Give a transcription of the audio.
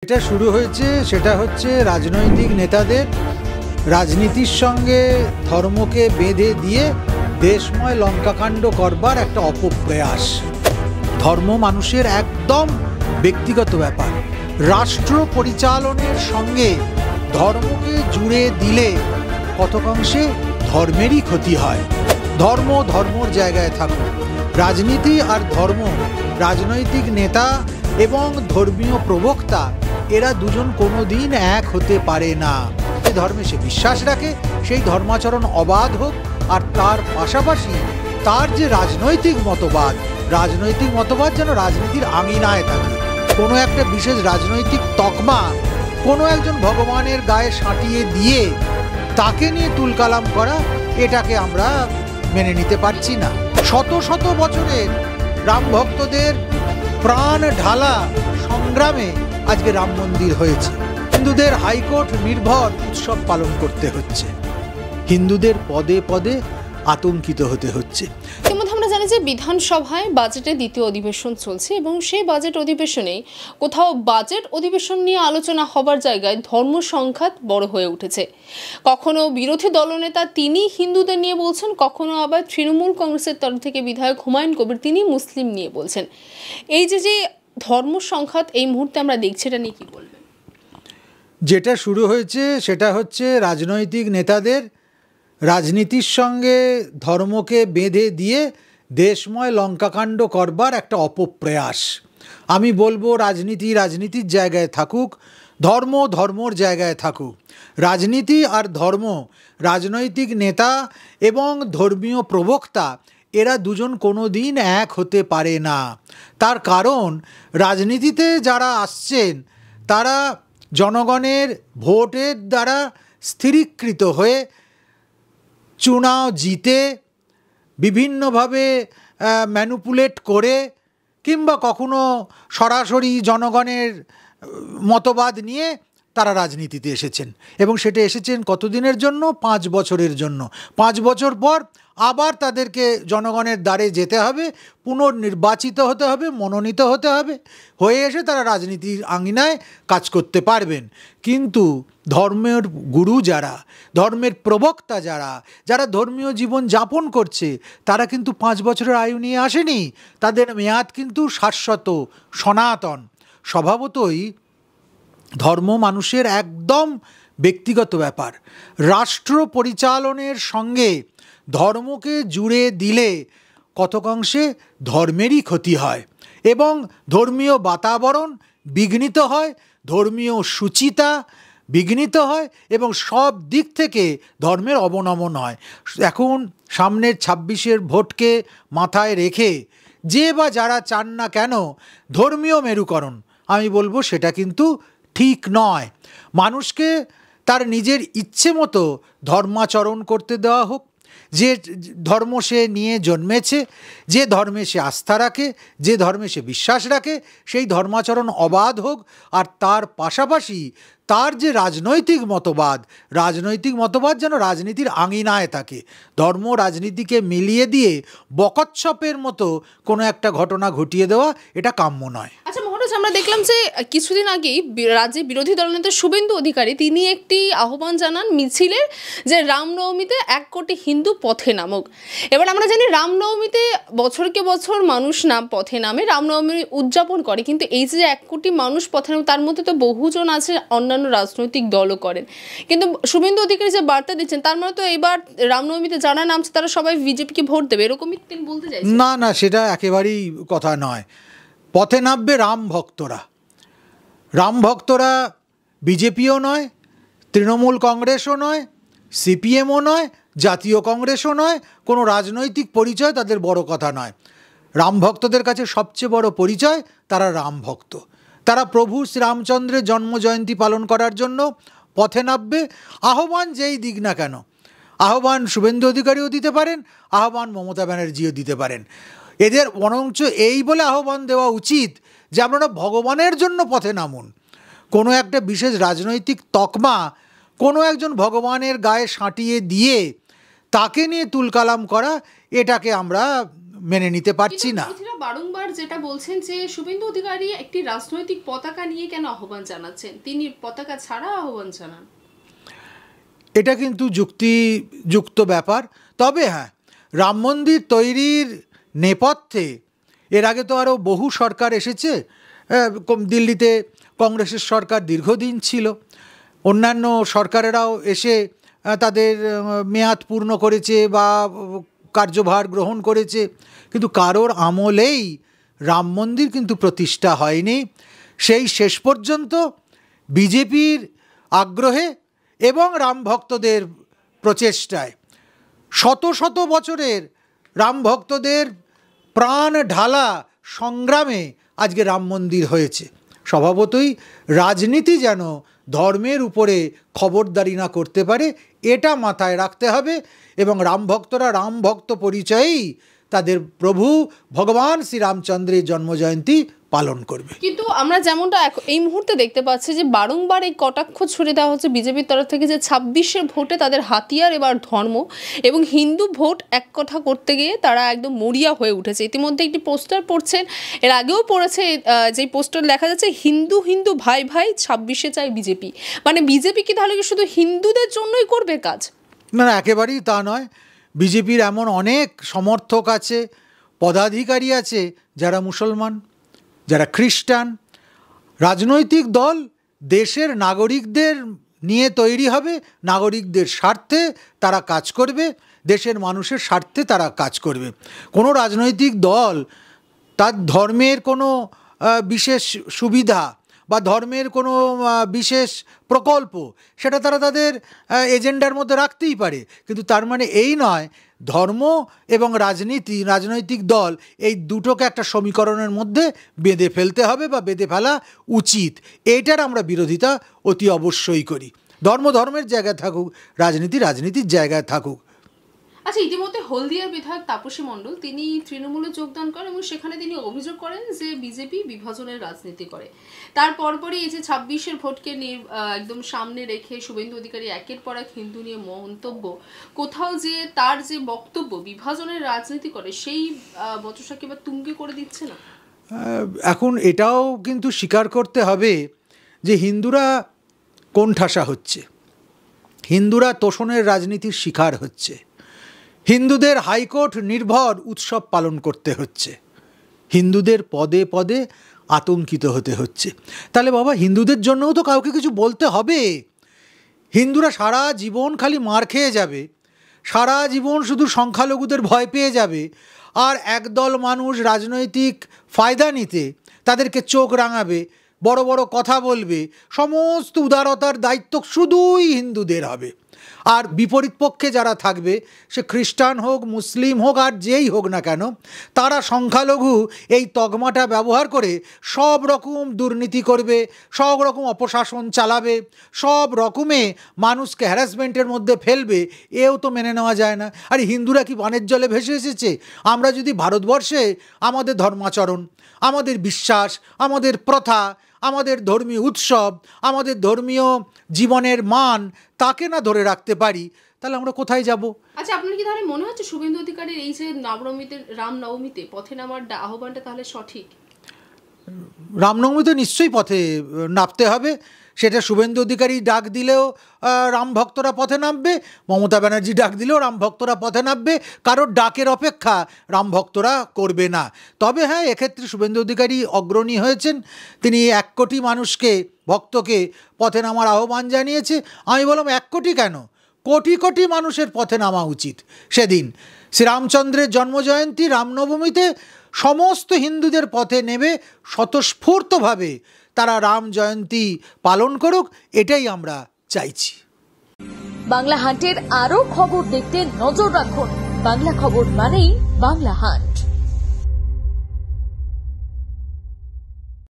এটা শুরু হয়েছে সেটা হচ্ছে রাজনৈতিক নেতাদের রাজনীতির সঙ্গে ধর্মকে বেঁধে দিয়ে দেশময় লঙ্কাকাণ্ড করবার একটা অপপ্রয়াস। ধর্ম মানুষের একদম ব্যক্তিগত ব্যাপার। রাষ্ট্র পরিচালনের সঙ্গে ধর্মকে জুড়ে দিলে কতকাংশে ধর্মেরই ক্ষতি হয়। ধর্ম ধর্মর জায়গায় থাকুক। রাজনীতি আর ধর্ম, রাজনৈতিক নেতা এবং ধর্মীয় প্রবক্তা এরা দুজন কোনোদিন এক হতে পারে না। যে ধর্মে সে বিশ্বাস রাখে সেই ধর্মাচরণ অবাধ হোক, আর তার পাশাপাশি তার যে রাজনৈতিক মতবাদ যেন রাজনীতির আঙিনায় থাকে। কোনো একটা বিশেষ রাজনৈতিক তকমা কোনো একজন ভগবানের গায়ে সাঁটিয়ে দিয়ে তাকে নিয়ে তুলকালাম করা, এটাকে আমরা মেনে নিতে পারছি না। শত শত বছরের রাম ভক্তদের প্রাণ ঢালা সংগ্রামে আজকে রাম মন্দির হয়েছে। হিন্দুদের হাইকোর্ট নির্ভর উৎসব পালন করতে হচ্ছে, হিন্দুদের পদে পদে আতঙ্কিত হতে হচ্ছে। ইতিমধ্যে আমরা জানি যে বিধানসভায় বাজেটের দ্বিতীয় অধিবেশন চলছে এবং সেই বাজেট অধিবেশনে কোথাও বাজেট অধিবেশন নিয়ে আলোচনা হবার জায়গায় ধর্ম সংঘাত বড় হয়ে উঠেছে। কখনো বিরোধী দলনেতা তিনি হিন্দুদের নিয়ে বলছেন, কখনো আবার তৃণমূল কংগ্রেসের তরফ থেকে বিধায়ক হুমায়ুন কবির তিনি মুসলিম নিয়ে বলছেন। এই যে ধর্ম সংঘাত এই মুহূর্তে আমরা দেখছি, এটা নিয়ে কি বলবেন? যেটা শুরু হয়েছে সেটা হচ্ছে রাজনৈতিক নেতাদের রাজনীতির সঙ্গে ধর্মকে বেঁধে দিয়ে দেশময় লঙ্কাকাণ্ড করবার একটা অপপ্রয়াস। আমি বলবো রাজনীতি রাজনীতির জায়গায় থাকুক, ধর্ম ধর্মর জায়গায় থাকুক। রাজনীতি আর ধর্ম, রাজনৈতিক নেতা এবং ধর্মীয় প্রবক্তা এরা দুজন কোনো দিন এক হতে পারে না। তার কারণ রাজনীতিতে যারা আসছেন তারা জনগণের ভোটের দ্বারা স্থিরীকৃত হয়ে চুনাও জিতে বিভিন্নভাবে ম্যানুপুলেট করে কিংবা কখনো সরাসরি জনগণের মতবাদ নিয়ে তারা রাজনীতিতে এসেছেন, এবং সেটা এসেছেন কতদিনের জন্য? 5 বছরের জন্য। 5 বছর পর আবার তাদেরকে জনগণের দ্বারে যেতে হবে, পুনর্নির্বাচিত হতে হবে, মনোনীত হতে হবে, হয়ে এসে তারা রাজনীতির আঙিনায় কাজ করতে পারবেন। কিন্তু ধর্মের গুরু যারা, ধর্মের প্রবক্তা যারা ধর্মীয় জীবন যাপন করছে, তারা কিন্তু 5 বছরের আয়ু নিয়ে আসেনি। তাদের মেয়াদ কিন্তু শাশ্বত, সনাতন। স্বভাবতই ধর্ম মানুষের একদম ব্যক্তিগত ব্যাপার। রাষ্ট্র পরিচালনের সঙ্গে ধর্মকে জুড়ে দিলে কতকাংশে ধর্মেরই ক্ষতি হয় এবং ধর্মীয় বাতাবরণ বিঘ্নিত হয়, ধর্মীয় সুচিতা বিঘ্নিত হয় এবং সব দিক থেকে ধর্মের অবনমন হয়। এখন সামনের 26-এর ভোটকে মাথায় রেখে যে বা যারা চান না কেন ধর্মীয় মেরুকরণ, আমি বলবো সেটা কিন্তু ঠিক নয়। মানুষকে তার নিজের ইচ্ছে মতো ধর্মাচরণ করতে দেওয়া হোক। যে ধর্ম সে নিয়ে জন্মেছে, যে ধর্মে সে আস্থা রাখে, যে ধর্মে সে বিশ্বাস রাখে, সেই ধর্মাচরণ অবাধ হোক, আর তার পাশাপাশি তার যে রাজনৈতিক মতবাদ যেন রাজনীতির আঙিনায় থাকে। ধর্ম রাজনীতিকে মিলিয়ে দিয়ে বকচ্ছপের মতো কোনো একটা ঘটনা ঘটিয়ে দেওয়া এটা কাম্য নয়। আচ্ছা মহারাজ, আমরা দেখলাম যে কিছুদিন আগেই রাজ্যে বিরোধী দলনেতা শুভেন্দু অধিকারী তিনি একটি আহ্বান জানান মিছিলের, যে রামনবমীতে 1 কোটি হিন্দু পথে নামুক। এবার আমরা জানি রামনবমীতে বছরকে বছর মানুষ পথে নামে, রামনবমী উদযাপন করে, কিন্তু এই যে 1 কোটি মানুষ পথে নামে তার মধ্যে তো বহুজন আছে অন্যান্য রাজনৈতিক দলও করেন, কিন্তু শুভেন্দু অধিকারী যে বার্তা দিচ্ছেন তার মানে তো এবার রামনবমীতে যারা নামছে তারা সবাই বিজেপিকে ভোট দেবে, এরকমই তিনি বলতে চাইছেন। না, সেটা একেবারেই কথা নয়। পথে নামবে রাম ভক্তরা বিজেপিও নয়, তৃণমূল কংগ্রেসও নয়, সিপিএমও নয়, জাতীয় কংগ্রেসও নয়, কোনো রাজনৈতিক পরিচয় তাদের বড় কথা নয়। রাম ভক্তদের কাছে সবচেয়ে বড় পরিচয় তারা রাম ভক্ত। তারা প্রভু শ্রীরামচন্দ্রের জন্মজয়ন্তী পালন করার জন্য পথে নামবে। আহ্বান যেই দিক না কেন, আহ্বান শুভেন্দু অধিকারীও দিতে পারেন, আহ্বান মমতা ব্যানার্জিও দিতে পারেন। এদের বরঞ্চ এই বলে আহ্বান দেওয়া উচিত যে আপনারা ভগবানের জন্য পথে নামুন। কোনো একটা বিশেষ রাজনৈতিক তকমা কোনো একজন ভগবানের গায়ে সাঁটিয়ে দিয়ে তাকে নিয়ে তুলকালাম করা, এটাকে আমরা মেনে নিতে পারছি না। বিরোধীরা বারংবার যেটা বলছেন যে শুভেন্দু অধিকারী একটি রাজনৈতিক পতাকা নিয়ে কেন আহ্বান জানাচ্ছেন, তিনি পতাকা ছাড়া আহ্বান জানান। এটা কিন্তু যুক্তিযুক্ত ব্যাপার। তবে হ্যাঁ, রাম মন্দির তৈরির নেপথ্যে এর আগে তো আরও বহু সরকার এসেছে। দিল্লিতে কংগ্রেসের সরকার দীর্ঘদিন ছিল, অন্যান্য সরকারেরাও এসে তাদের মেয়াদ পূর্ণ করেছে বা কার্যভার গ্রহণ করেছে, কিন্তু কারোর আমলেই রাম মন্দির কিন্তু প্রতিষ্ঠা হয়নি। সেই শেষ পর্যন্ত বিজেপির আগ্রহে এবং রাম ভক্তদের প্রচেষ্টায় শত শত বছরের রাম ভক্তদের প্রাণ ঢালা সংগ্রামে আজকে রাম মন্দির হয়েছে। স্বভাবতই রাজনীতি যেন ধর্মের উপরে খবরদারি না করতে পারে, এটা মাথায় রাখতে হবে। এবং রাম ভক্তরা রাম ভক্ত পরিচয়েই তাদের প্রভু ভগবান শ্রীরামচন্দ্রের জন্মজয়ন্তী পালন করবে। কিন্তু আমরা যেমনটা এই মুহূর্তে দেখতে পাচ্ছি যে বারংবার এই কটাক্ষ ছুড়ে দেওয়া হচ্ছে বিজেপির তরফ থেকে যে 26-এর ভোটে তাদের হাতিয়ার এবার ধর্ম এবং হিন্দু ভোট এক কথা করতে গিয়ে তারা একদম মরিয়া হয়ে উঠেছে। ইতিমধ্যে একটি পোস্টার পড়ছেন, এর আগেও পড়েছে, যেই পোস্টার লেখা যাচ্ছে হিন্দু হিন্দু ভাই ভাই 26-এ চাই বিজেপি। মানে বিজেপি কি তাহলে শুধু হিন্দুদের জন্যই করবে কাজ? না, একেবারেই তা নয়। বিজেপির এমন অনেক সমর্থক আছে, পদাধিকারী আছে যারা মুসলমান, যারা খ্রিস্টান। রাজনৈতিক দল দেশের নাগরিকদের নিয়ে তৈরি হবে, নাগরিকদের স্বার্থে তারা কাজ করবে, দেশের মানুষের স্বার্থে তারা কাজ করবে। কোনো রাজনৈতিক দল তার ধর্মের কোনো বিশেষ সুবিধা বা ধর্মের কোনো বিশেষ প্রকল্প সেটা তারা তাদের এজেন্ডার মধ্যে রাখতেই পারে, কিন্তু তার মানে এই নয় ধর্ম এবং রাজনৈতিক দল এই দুটোকে একটা সমীকরণের মধ্যে বেঁধে ফেলতে হবে বা বেঁধে ফেলা উচিত। এইটার আমরা বিরোধিতা অতি অবশ্যই করি। ধর্মের জায়গায় থাকুক, রাজনীতির জায়গায় থাকুক। আচ্ছা, ইতিমধ্যে হলদিয়ার বিধায়ক তাপসী মণ্ডল তিনি তৃণমূলে যোগদান করেন এবং সেখানে তিনি অভিযোগ করেন যে বিজেপি বিভাজনের রাজনীতি করে। তার পরপরই এই যে 26-এর ভোটকে একদম সামনে রেখে শুভেন্দু অধিকারী একের পর এক হিন্দু নিয়ে মন্তব্য, কোথাও যে তার যে বক্তব্য বিভাজনের রাজনীতি করে সেই বচসাকে এবার তুঙ্গে করে দিচ্ছে না? এখন এটাও কিন্তু স্বীকার করতে হবে যে হিন্দুরা কোণঠাসা হচ্ছে, হিন্দুরা তোষণের রাজনীতির শিকার হচ্ছে, হিন্দুদের হাইকোর্ট নির্ভর উৎসব পালন করতে হচ্ছে, হিন্দুদের পদে পদে আতঙ্কিত হতে হচ্ছে। তাহলে বাবা, হিন্দুদের জন্যও তো কাউকে কিছু বলতে হবে। হিন্দুরা সারা জীবন খালি মার খেয়ে যাবে, সারা জীবন শুধু সংখ্যালঘুদের ভয় পেয়ে যাবে, আর একদল মানুষ রাজনৈতিক ফায়দা নিতে তাদেরকে চোখ রাঙাবে, বড় বড় কথা বলবে, সমস্ত উদারতার দায়িত্ব শুধুই হিন্দুদের হবে। আর বিপরীত পক্ষে যারা থাকবে, সে খ্রিস্টান হোক, মুসলিম হোক, আর যেই হোক না কেন, তারা সংখ্যালঘু এই তকমাটা ব্যবহার করে সব রকম দুর্নীতি করবে, সব রকম অপশাসন চালাবে, সব রকমে মানুষকে হ্যারাসমেন্টের মধ্যে ফেলবে। এও তো মেনে নেওয়া যায় না। আর হিন্দুরা কি বানের জলে ভেসে এসেছে? আমরা যদি ভারতবর্ষে আমাদের ধর্মাচরণ, আমাদের বিশ্বাস, আমাদের প্রথা, আমাদের ধর্মীয় উৎসব, আমাদের ধর্মীয় জীবনের মান তাকে না ধরে রাখতে পারি, তাহলে আমরা কোথায় যাব? আচ্ছা, আপনার কি তাহলে মনে হচ্ছে শুভেন্দু অধিকারীর এই যে রামনবমীতে পথে নামার আহ্বানটা তাহলে সঠিক? রামনবমীতে নিশ্চয়ই পথে নামতে হবে। সেটা শুভেন্দু অধিকারী ডাক দিলেও রাম ভক্তরা পথে নামবে, মমতা ব্যানার্জি ডাক দিলেও রাম ভক্তরা পথে নামবে। কারোর ডাকের অপেক্ষা রাম ভক্তরা করবে না। তবে হ্যাঁ, এক্ষেত্রে শুভেন্দু অধিকারী অগ্রণী হয়েছেন। তিনি 1 কোটি মানুষকে, ভক্তকে পথে নামার আহ্বান জানিয়েছে। আমি বললাম 1 কোটি কেন, কোটি কোটি মানুষের পথে নামা উচিত। সেদিন শ্রীরামচন্দ্রের জন্মজয়ন্তী রামনবমীতে সমস্ত হিন্দুদের পথে নেমে স্বতঃস্ফূর্তভাবে তারা রাম জয়ন্তী পালন করুক, এটাই আমরা চাইছি। বাংলা হান্টের আরো খবর দেখতে নজর রাখুন। বাংলা খবর মানেই বাংলা হান্ট।